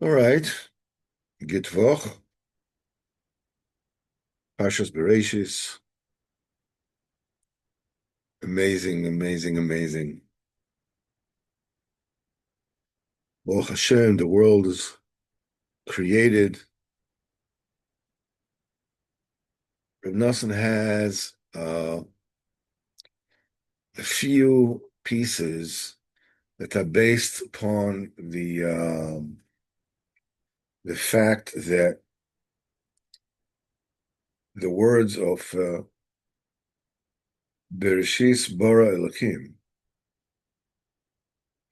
All right. Gitvoch, Parshas Bereshis. Amazing, amazing, amazing. Baruch Hashem, the world is created. Reb Nosson has a few pieces that are based upon the fact that the words of Bereshis bara Elokim,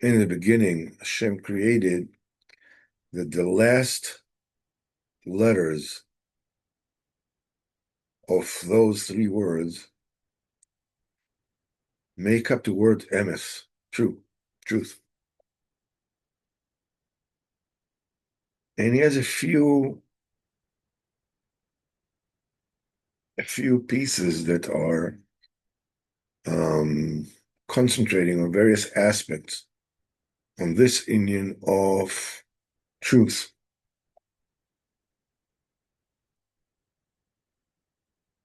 in the beginning, Hashem created, that the last letters of those three words make up the word emes, true, truth. And he has a few pieces that are concentrating on various aspects on this union of truth.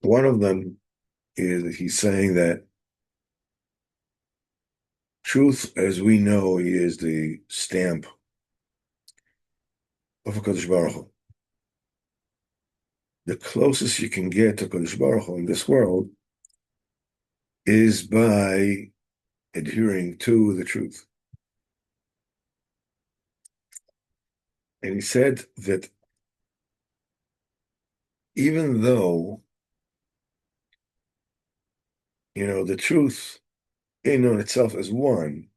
One of them is he's saying that truth, as we know, is the stamp of HaKadosh Baruch Hu. The closest you can get to HaKadosh Baruch Hu in this world is by adhering to the truth. And he said that even though, the truth in on itself is one,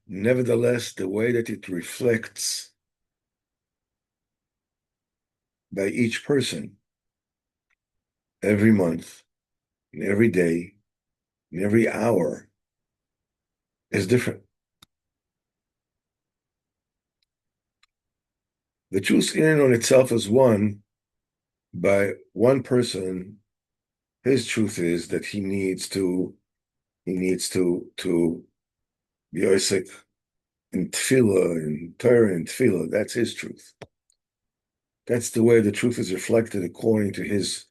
nevertheless, the way that it reflects by each person every month, and every day, and every hour is different. The truth in and on itself is one. By one person, his truth is that he needs to be Osek in Tefillah, in Torah, and Tefillah. That's his truth. That's the way the truth is reflected according to his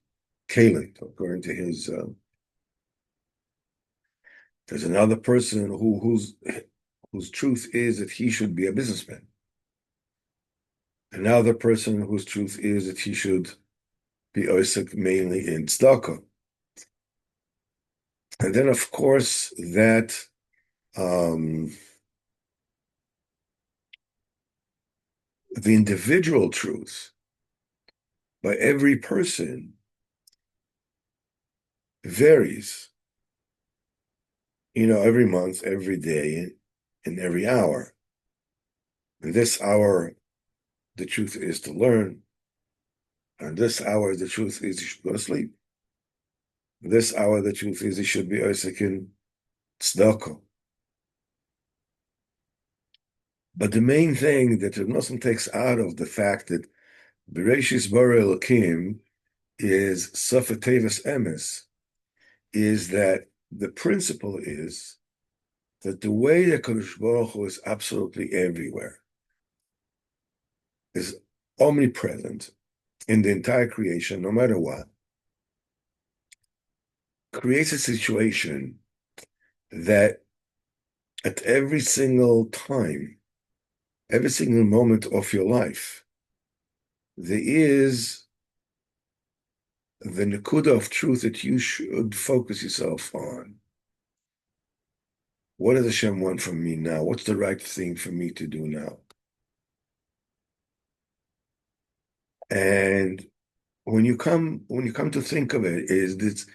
kalim, according to his. There's another person whose truth is that he should be a businessman. Another person whose truth is that he should be Osek mainly in tzedakah. And then, of course, that the individual truth by every person varies, every month, every day, and every hour. And this hour, the truth is to learn. And this hour, the truth is you should go to sleep. This hour, the truth is you should be Osek in tzedakah. But the main thing that Reb Nosson takes out of the fact that Bereshis bara Elokim is Sofa Tevis Emes is that the principle is that the way that Kadosh Baruch Hu is absolutely everywhere, is omnipresent in the entire creation, no matter what, creates a situation that at every single time, every single moment of your life, there is the nekuda of truth that you should focus yourself on. What does Hashem want from me now? What's the right thing for me to do now? And when you come to think of it, is this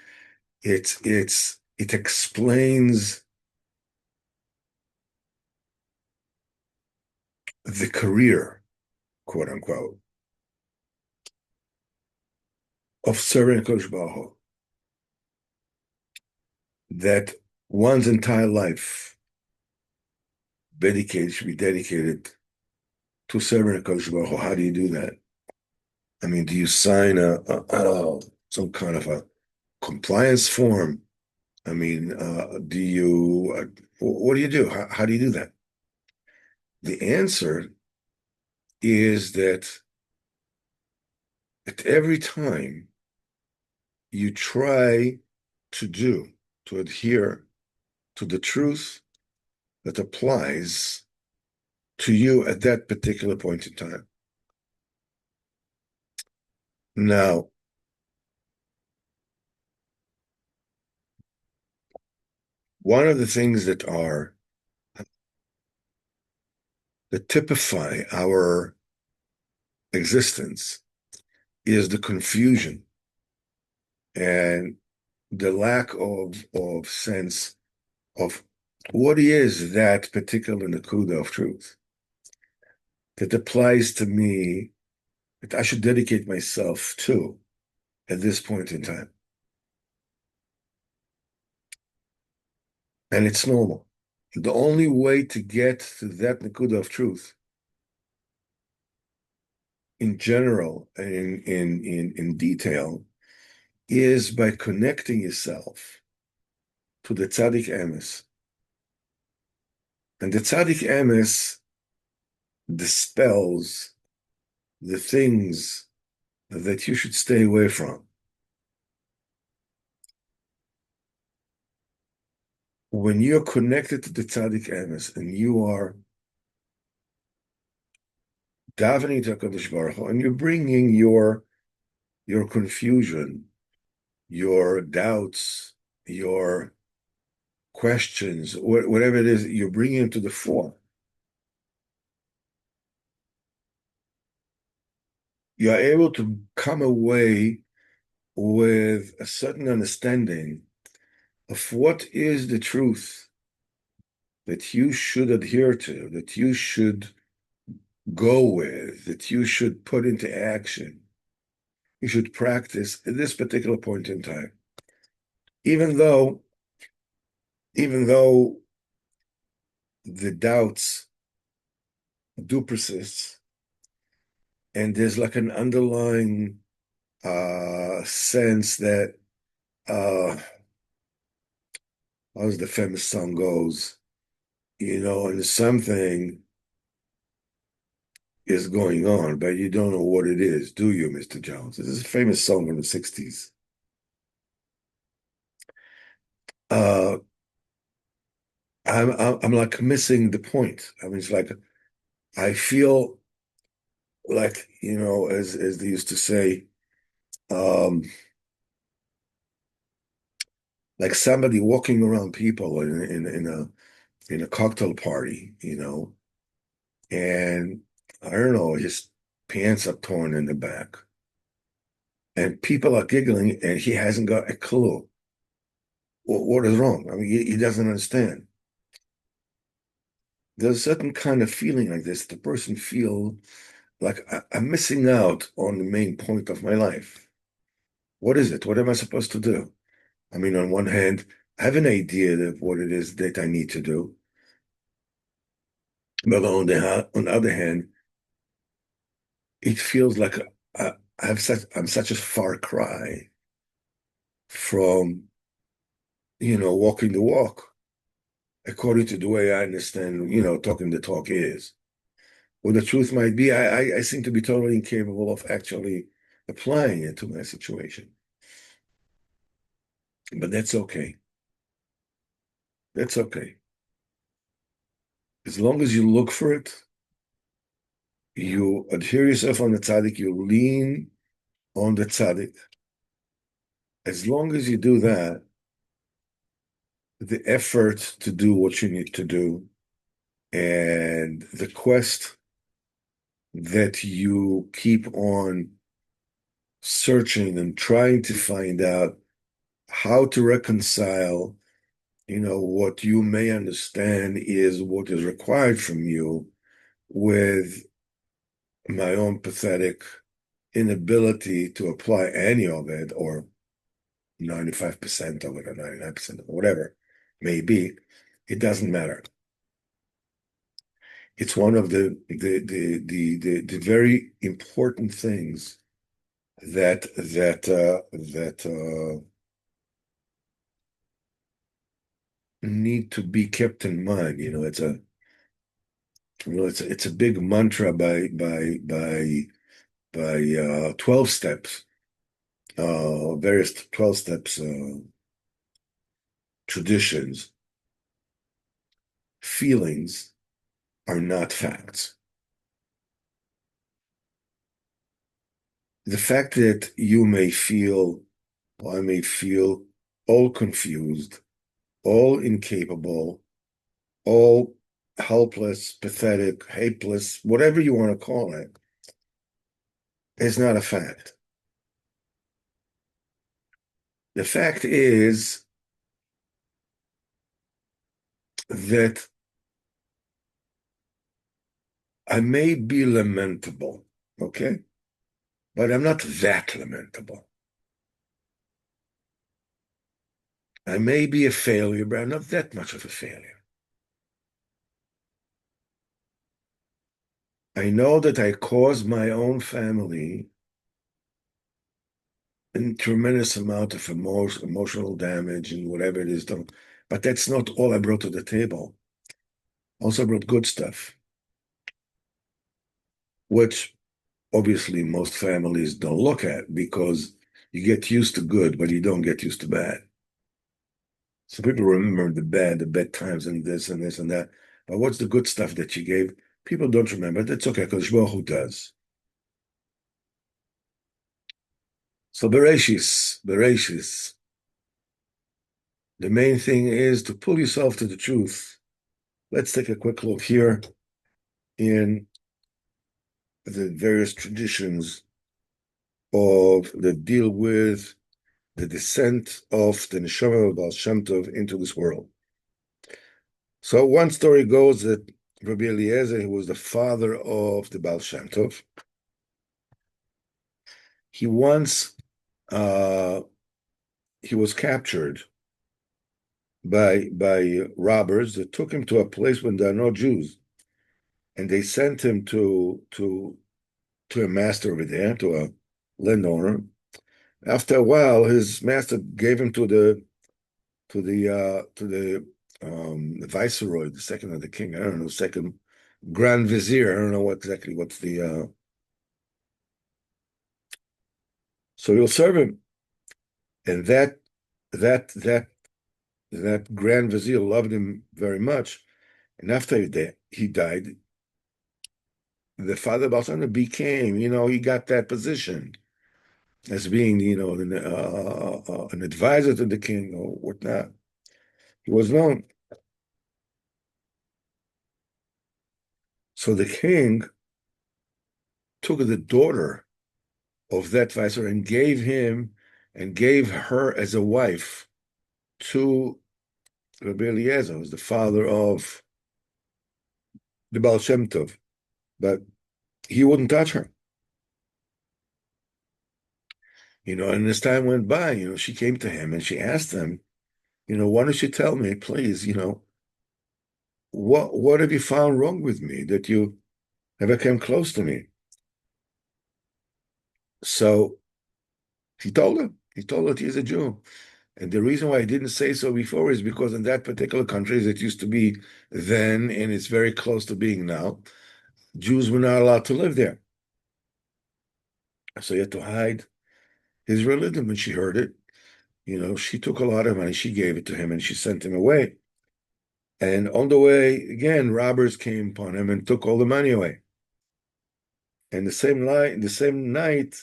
it explains the career, quote unquote, of serving Kodesh Baruch Hu, that one's entire life should be dedicated to serving Kodesh Baruch Hu. How do you do that? I mean, do you sign some kind of a compliance form? I mean, what do you do? How do you do that? The answer is that at every time you try to adhere to the truth that applies to you at that particular point in time. Now, one of the things that typify our existence is the confusion and the lack of sense of what is that particular nakuda of truth that applies to me, that I should dedicate myself to at this point in time. And it's normal. The only way to get to that nakuda of truth in general and in detail is by connecting yourself to the tzaddik emes. And the tzaddik emes dispels the things that you should stay away from. When you're connected to the tzaddik emes and you are davening to HaKadosh Baruch Hu, and you're bringing your confusion, your doubts, your questions, whatever it is, you're bringing it to the fore. You are able to come away with a certain understanding of what is the truth that you should adhere to, that you should go with, that you should put into action, you should practice at this particular point in time. Even though the doubts do persist, and there's like an underlying sense that as the famous song goes, and something is going on, but you don't know what it is, do you, Mr. Jones? This is a famous song from the 60s. I'm like missing the point. I mean, it's like I feel like, as they used to say, um, like somebody walking around people in a cocktail party, and I don't know, his pants are torn in the back, and people are giggling, and he hasn't got a clue what is wrong. I mean, he doesn't understand. There's a certain kind of feeling like this. The person feel like I'm missing out on the main point of my life. What is it? What am I supposed to do? I mean, on one hand, I have an idea of what it is that I need to do. But on the other hand, it feels like I'm such a far cry from, walking the walk, according to the way I understand, talking the talk is. Well, the truth might be, I seem to be totally incapable of actually applying it to my situation. But that's okay. That's okay. As long as you look for it, you adhere yourself on the tzaddik, you lean on the tzaddik. As long as you do that, the effort to do what you need to do and the quest that you keep on searching and trying to find out how to reconcile, what you may understand is what is required from you with my own pathetic inability to apply any of it, or 95% of it, or 99% of it, whatever may be, it doesn't matter. It's one of the very important things that need to be kept in mind. it's a big mantra by 12 steps, various 12 steps traditions. Feelings are not facts. The fact that you may feel, or I may feel, all confused, all incapable, all helpless, pathetic, hopeless, whatever you want to call it, is not a fact. The fact is that I may be lamentable, okay? But I'm not that lamentable. I may be a failure, but I'm not that much of a failure. I know that I caused my own family a tremendous amount of emotional damage and whatever it is done. But that's not all I brought to the table. Also brought good stuff, which obviously most families don't look at because you get used to good, but you don't get used to bad. So people remember the bad times and this and this and that. But what's the good stuff that you gave? People don't remember. That's okay, because who does? So Bereshis. The main thing is to pull yourself to the truth. Let's take a quick look here in the various traditions of that deal with the descent of the Neshama of Baal Shemtov into this world. So one story goes that Rabbi Eliezer, who was the father of the Baal Shemtov, he once he was captured by robbers that took him to a place when there are no Jews, and they sent him to a master over there, to a landowner. After a while, his master gave him to the viceroy, the second of the king. I don't know, second grand vizier. I don't know exactly what's the. So he'll serve him, and that that grand vizier loved him very much. And after he died, the father Balsana became, he got that position as being, an advisor to the king or whatnot. He was known. So the king took the daughter of that viceroy and gave her as a wife to Rabbi Eliezer, who's the father of the Baal Shemtov. But he wouldn't touch her. And as time went by, she came to him and she asked him, why don't you tell me, please, what have you found wrong with me that you never came close to me? So he told her he's a Jew. And the reason why I didn't say so before is because in that particular country, as it used to be then, and it's very close to being now, Jews were not allowed to live there. So he had to hide his religion. When she heard it, she took a lot of money, she gave it to him, and she sent him away. And on the way, again, robbers came upon him and took all the money away. And the same night,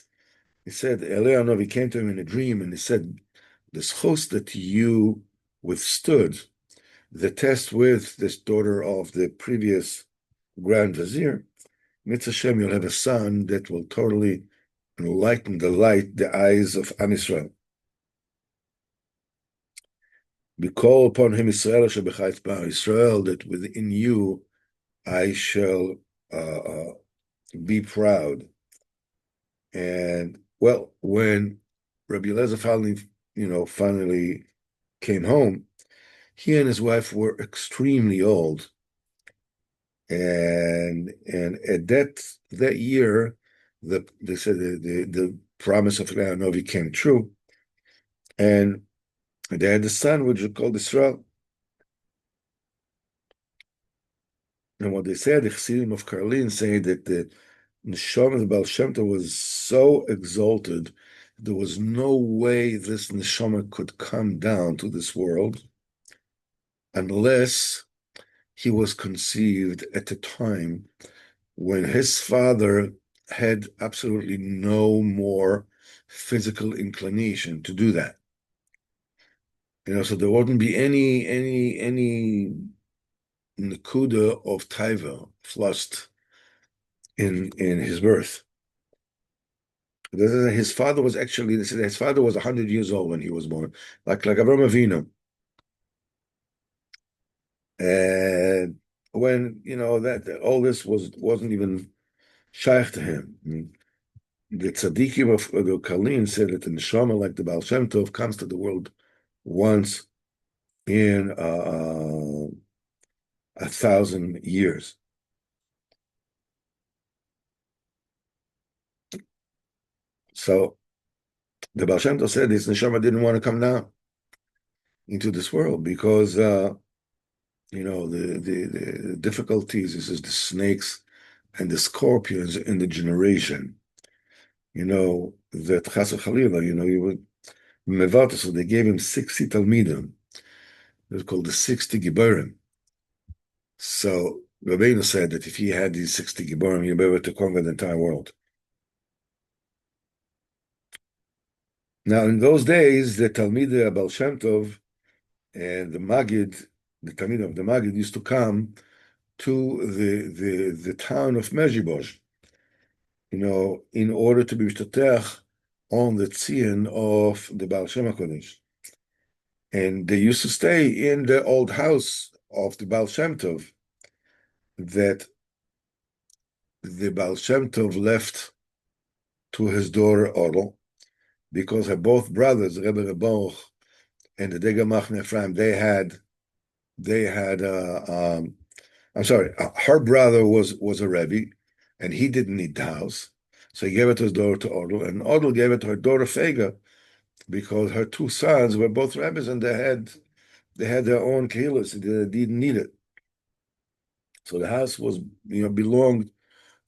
he said, Eleanor, came to him in a dream, and he said, this host that you withstood the test with this daughter of the previous Grand Vizier, Mitzvah Shem, you'll have a son that will totally enlighten the eyes of Am Yisrael. We call upon him Israel that within you I shall be proud. And well, when Rabbi Eliezer finally came home, he and his wife were extremely old. And at that year, they said the promise of Leonovi came true, and they had a son which was called Israel. And what they said, the Chassidim of Karlin say that the Neshama of Baal Shemtov was so exalted, there was no way this Neshama could come down to this world unless he was conceived at a time when his father had absolutely no more physical inclination to do that. So there wouldn't be any nakuda of taiva flushed in his birth. His father was actually, they said his father was 100 years old when he was born, like Avraham Avinu. And when, that all this wasn't even shaykh to him. The tzaddikim of the Kalin said that the neshama, like the Baal Shem Tov, comes to the world once in 1,000 years. So the Baal Shem Tov said this neshama didn't want to come down into this world because the difficulties is the snakes and the scorpions in the generation. That Chas Chalila, he would Mevata, so they gave him 60 Talmidim. It was called the 60 Giborim. So Rabbeinu said that if he had these 60 Giborim, he'd be able to conquer the entire world. Now, in those days, the Talmidei Baal Shem Tov and the Magid, the Talmid of the Magid, used to come to the town of Mezhibozh, in order to be mishtatech on the tzion of the Baal Shem HaKodesh. And they used to stay in the old house of the Baal Shem Tov that the Baal Shem Tov left to his daughter Odel, because her both brothers, Rebbe Reboch and the Dega Machne Ephraim, I'm sorry, her brother was a Rebbe, and he didn't need the house. So he gave it to his daughter to Odel, and Odel gave it to her daughter Fega, because her two sons were both Rebbes, and they had their own kehilas, they didn't need it. So the house was, belonged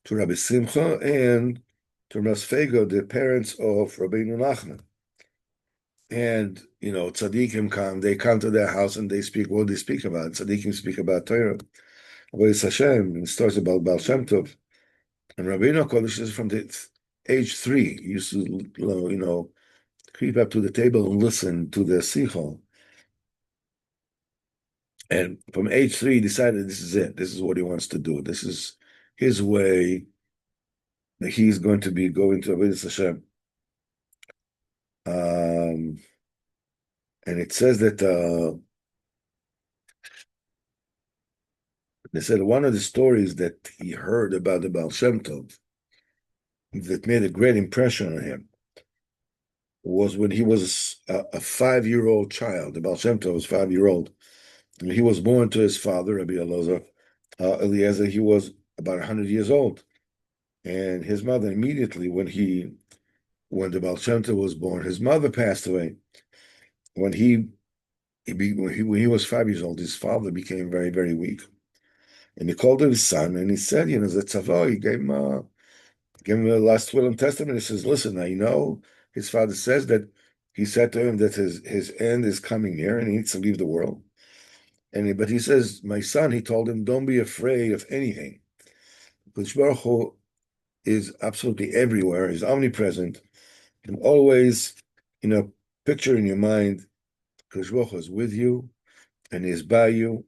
to Rabbi Simcha and to Ras Fega, the parents of Rabbeinu Nachman. And, tzaddikim they come to their house and they speak, what they speak about. Tzaddikim speak about Torah, about Hashem, and stories about Baal Shem Tov. And Rabbeinu Kodesh is from the age 3, he used to, creep up to the table and listen to the Sichos. And from age 3, he decided this is it. This is what he wants to do. This is his way that he's going to be going to Avodas Hashem. And it says that they said one of the stories that he heard about the Baal Shem Tov that made a great impression on him was when he was a 5-year-old child. The Baal Shem Tov was 5-year-old. When he was born to his father, Rabbi Eliezer, he was about 100 years old. And his mother, immediately when the Baal Shem Tov was born, his mother passed away. When he was 5 years old, his father became very, very weak. And he called his son and he said, Zetzavo, he gave him a last will and testament. He says, listen, his father says that he said to him that his end is coming near and he needs to leave the world. But he says, my son, he told him, don't be afraid of anything. Because Baruch Hu is absolutely everywhere, he's omnipresent. And always, picture in your mind, because Baruch Hu is with you and is by you.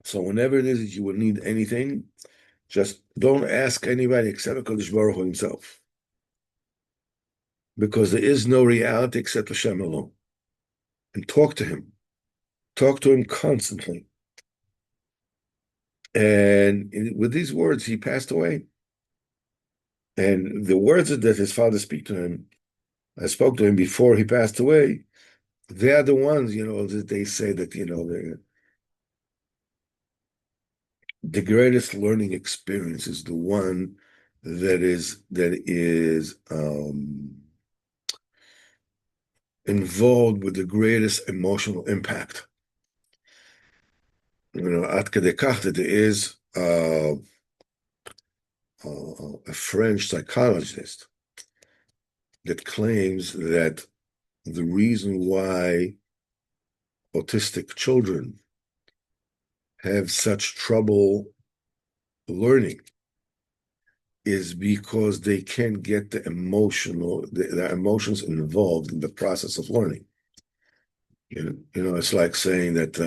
So whenever it is that you will need anything, just don't ask anybody except HaKadosh Baruch Hu himself. Because there is no reality except Hashem alone. And talk to him. Talk to him constantly. And with these words, he passed away. And the words that his father spoke to him before he passed away, they are the ones, that they say that, the greatest learning experience is the one that is involved with the greatest emotional impact. At kedei kach that there is a French psychologist that claims that the reason why autistic children have such trouble learning is because they can't get the emotions involved in the process of learning. It's like saying that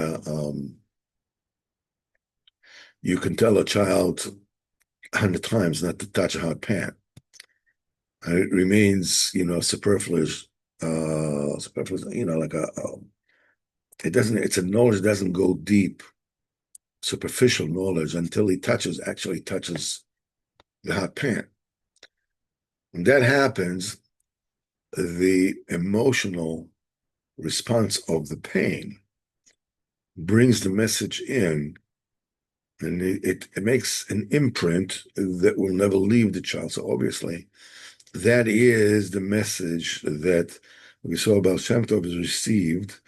you can tell a child 100 times not to touch a hot pan. And it remains, superfluous, superfluous, it doesn't, it's a knowledge that doesn't go deep, superficial knowledge until he actually touches the hot pan. When that happens, the emotional response of the pain brings the message in, and it makes an imprint that will never leave the child. So obviously, that is the message that we saw Baal Shemtov has received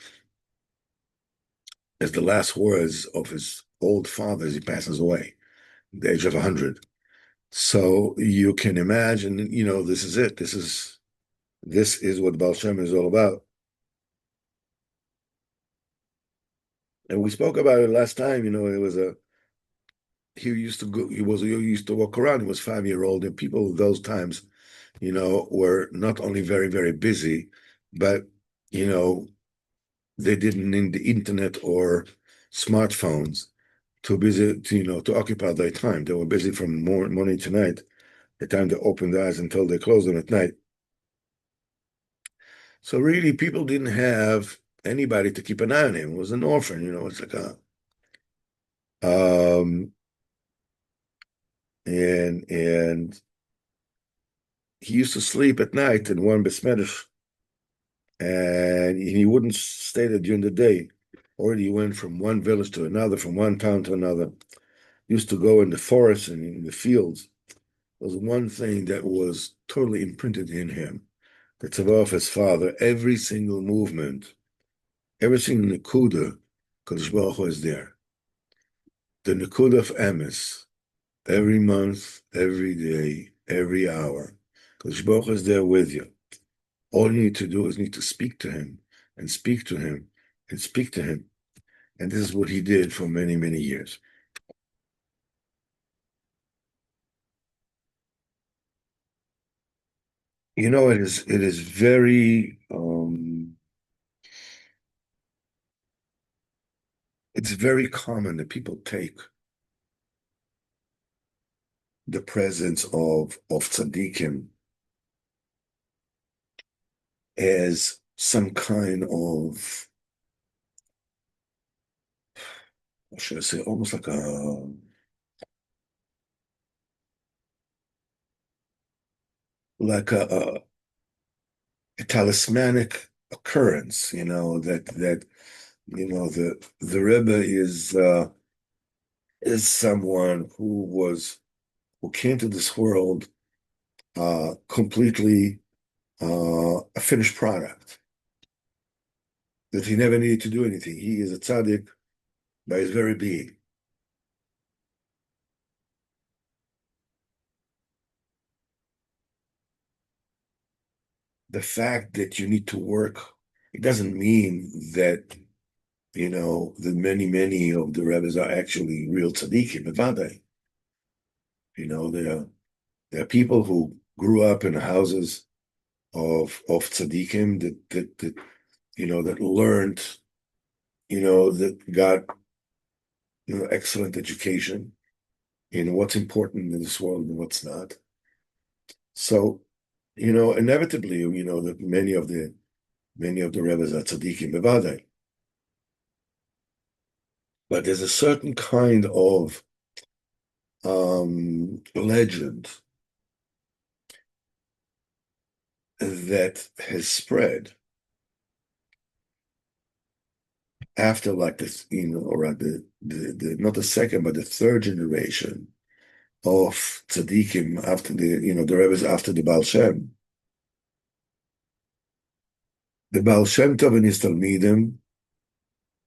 as the last words of his old father as he passes away, at the age of 100. So you can imagine, this is it. This is what Baal Shem is all about. And we spoke about it last time. It was he used to walk around. He was 5 year old, and people of those times, were not only very, very busy, but you know, they didn't need the internet or smartphones too busy to, to occupy their time. They were busy from morning to night, the time they opened their eyes until they closed them at night. So really, people didn't have anybody to keep an eye on him. It was an orphan, it's like um, and he used to sleep at night in one besmedish, and he wouldn't stay there during the day. Already he went from one village to another, from one town to another. Used to go in the forest and in the fields. Was one thing that was totally imprinted in him. The tzavah of his father, every single movement, every single nekuda, Kadosh Baruch Hu is there. The nekuda of emes, every month, every day, every hour, Kadosh Baruch Hu is there with you. All you need to do is need to speak to him and speak to him and speak to him. And this is what he did for many, many years. It is very it's very common that people take the presence of tzaddikim as some kind of, what should I say, almost like a talismanic occurrence, that the Rebbe is someone who came to this world completely a finished product, that he never needed to do anything. He is a tzaddik by his very being. The fact that you need to work, it doesn't mean that, that many, many of the Rebbe's are actually real tzaddikim, bevadai. There are people who grew up in houses of tzaddikim that learned, that got, excellent education in what's important in this world and what's not. So, inevitably, that many of the Rebbe's are tzaddikim, bevadai. But there's a certain kind of legend that has spread after, like, this, around the not the second but the third generation of tzaddikim, after the Rebbe's, after the Baal Shem. The Baal Shem Tov and his Talmidim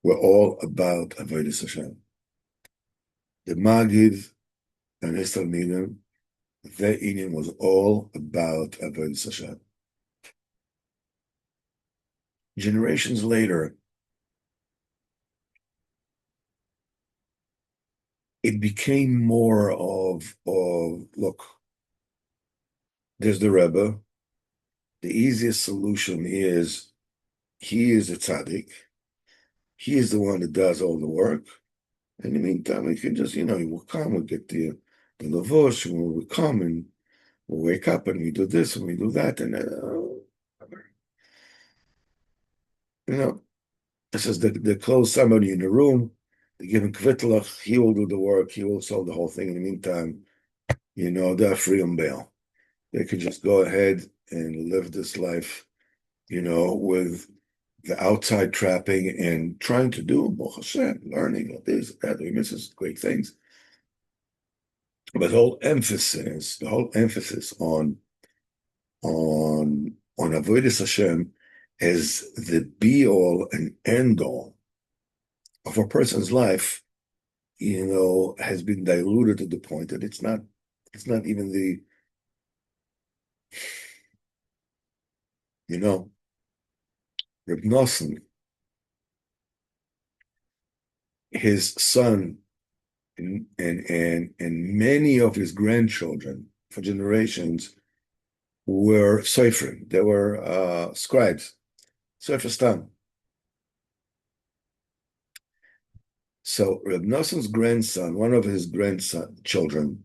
were all about Avodas Hashem. the Magid and his Talmidim, their Indian was all about Avodah Hashem. Generations later, it became more of look, there's the Rebbe. The easiest solution is he is a tzaddik. He is the one that does all the work. In the meantime, we can just, he will come, we'll get the lavosh, and we'll come and we'll wake up and we do this and we do that. And, this is they close somebody in the room, they give him kvitlach, he will do the work, he will solve the whole thing. In the meantime, they're free on bail. They can just go ahead and live this life, with the outside trapping and trying to do Baruch Hashem, learning this, that, doing this great things. But the whole emphasis on avodas Hashem as the be all and end all of a person's life, has been diluted to the point that it's not even the, Reb Nosson, his son, and many of his grandchildren for generations were soifrim. They were scribes, sofer stam. So Reb Nosson's grandson, one of his children,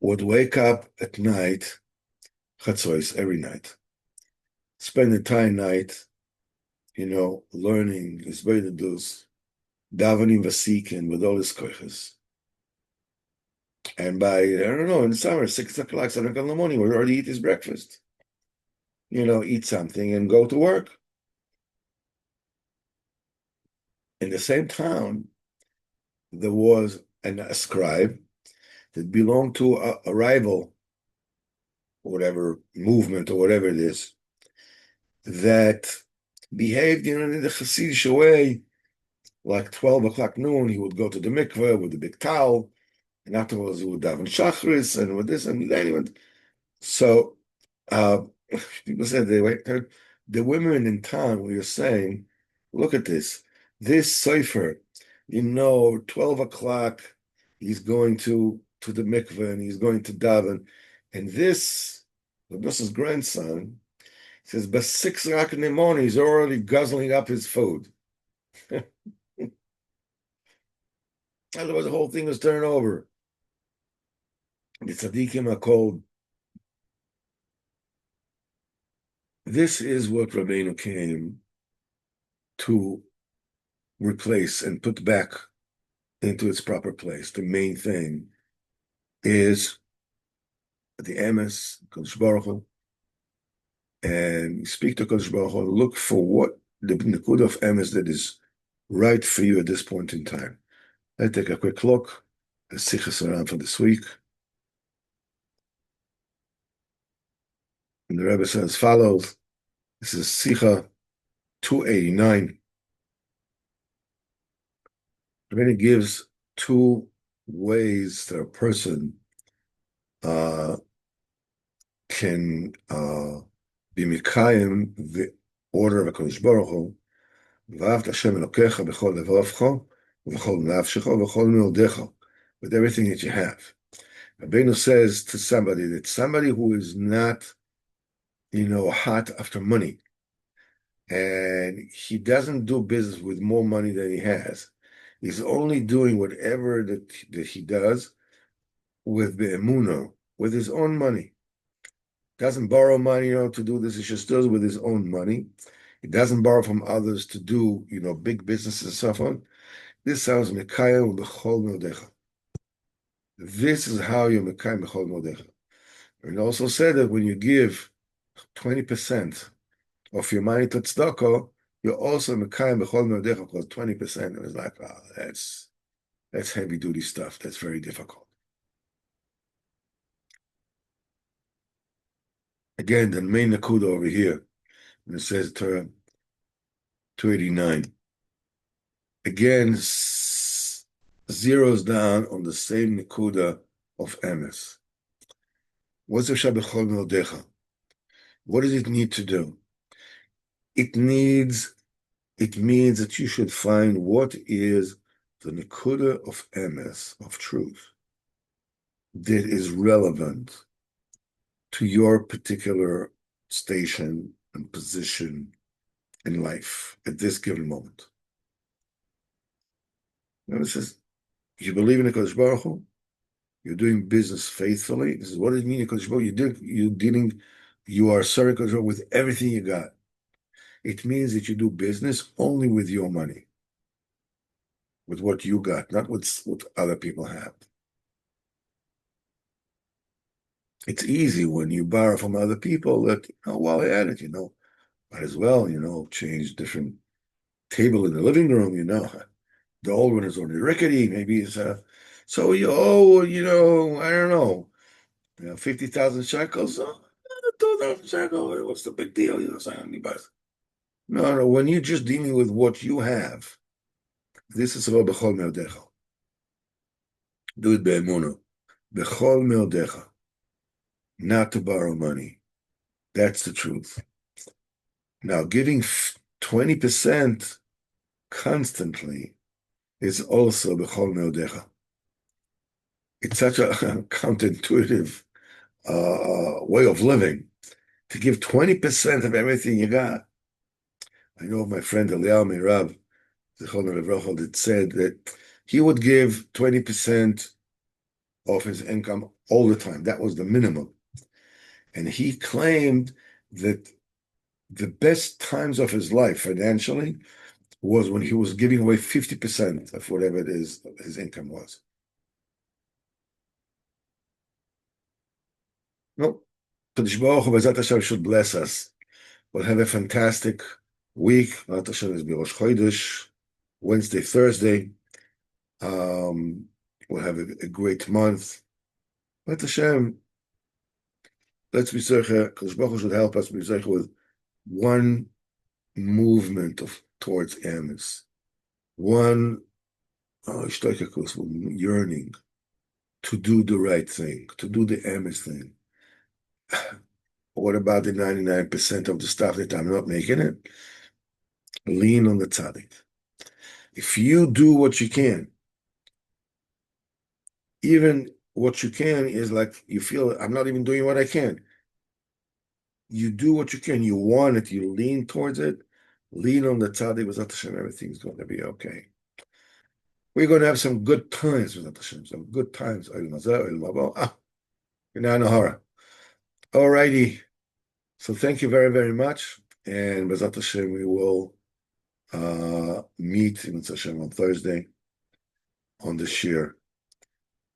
would wake up at night, chatzos, every night, spend the entire night, learning his Veidadus, davening vasikin with all his koiches. And by, I don't know, in the summer, 6 o'clock, 7 o'clock in the morning, we'd already eat his breakfast. Eat something and go to work. In the same town, there was a scribe that belonged to a rival, whatever movement or whatever it is, that behaved in the Hasidic way. Like 12 o'clock noon, he would go to the mikveh with the big towel, and afterwards he would daven shachris and with this and anyway. So people said the women in town were saying, look at this cipher, 12 o'clock, he's going to the mikveh and he's going to daven, and this is grandson says, but 6 o'clock in the morning, he's already guzzling up his food. Otherwise, the whole thing was turned over. The tzaddikim are called. This is what Rabbeinu came to replace and put back into its proper place. The main thing is the emes, Kodesh Baruch Hu, and speak to Kodesh Baruch Hu, look for what the nikud of emes that is right for you at this point in time. Let's take a quick look at Sichos Haran for this week. And the Rebbe says as follows. This is Sicha 289. The Rebbe gives 2 ways that a person can be mikayim the order of HaKadosh Baruch Hu, v'ahavta Hashem Elokecha b'chol levavcha, v'chol nafshecha, v'chol meodecha, with everything that you have. Rabbeinu says to somebody who is not, hot after money, and he doesn't do business with more money than he has. He's only doing whatever that he does with the emunah, with his own money. Doesn't borrow money, to do this. He just does with his own money. He doesn't borrow from others to do, big businesses and so on. This sounds mekayim b'chol meodecha. This is how you mekayim b'chol meodecha. And also said that when you give 20% of your money to tzedakah, you're also mekayim b'chol meodecha, because 20%. It was like, that's heavy duty stuff. That's very difficult. Again, the main nakuda over here, and it says Torah 289. Again, zeroes down on the same nikuda of emes. What's the Bechol Meodecha? What does it need to do? It needs, it means that you should find what is the nikuda of emes, of truth, that is relevant to your particular station and position in life at this given moment. And it says, you believe in the Kodesh Baruch Hu, you're doing business faithfully. This is what it means, Kodesh Baruch Hu. You are serving Kodesh Baruch Hu with everything you got. It means that you do business only with your money, with what you got, not with what other people have. It's easy when you borrow from other people that, while at it, might as well, change different table in the living room, The old one is only rickety, maybe it's so you owe, I don't know, 50,000 shekels, 2,000 shekels, what's the big deal? No, when you're just dealing with what you have, this is about bechol meodecha. Do it be'emunah. Bechol meodecha. Not to borrow money. That's the truth. Now, giving 20% constantly is also bechol meodecha. It's such a counterintuitive way of living to give 20% of everything you got. I know my friend Eliyahu Meirav, that said that he would give 20% of his income all the time. That was the minimum. And he claimed that the best times of his life financially was when he was giving away 50% of whatever it is his income was. No, Kadosh Baruch Hu, B'ezrat Hashem, should bless us. We'll have a fantastic week. B'ezrat Hashem is Rosh Chodesh, Wednesday, Thursday. We'll have a great month. B'ezrat Hashem, let's be zeicher. Kadosh Baruch Hu should help us be zeicher with one movement towards emes, one yearning to do the right thing, to do the emes thing. What about the 99% of the stuff that I'm not making it? Lean on the tzaddik. If you do what you can, even what you can is like you feel I'm not even doing what I can. You do what you can. You want it. You lean towards it. Lean on the tzaddik. B'ezrat Hashem, everything's going to be okay. We're going to have some good times with Hashem. Some good times. All righty. So thank you very, very much. And B'ezrat Hashem, we will meet in Hashem on Thursday on the shir.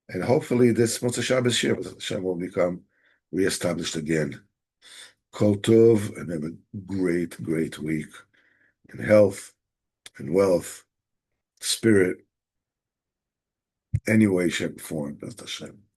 And hopefully this Motzei Shabbos shir, Hashem, will become reestablished again. Kol Tov, and have a great, great week in health and wealth, spirit, any way, shape, or form, B'ezrat Hashem.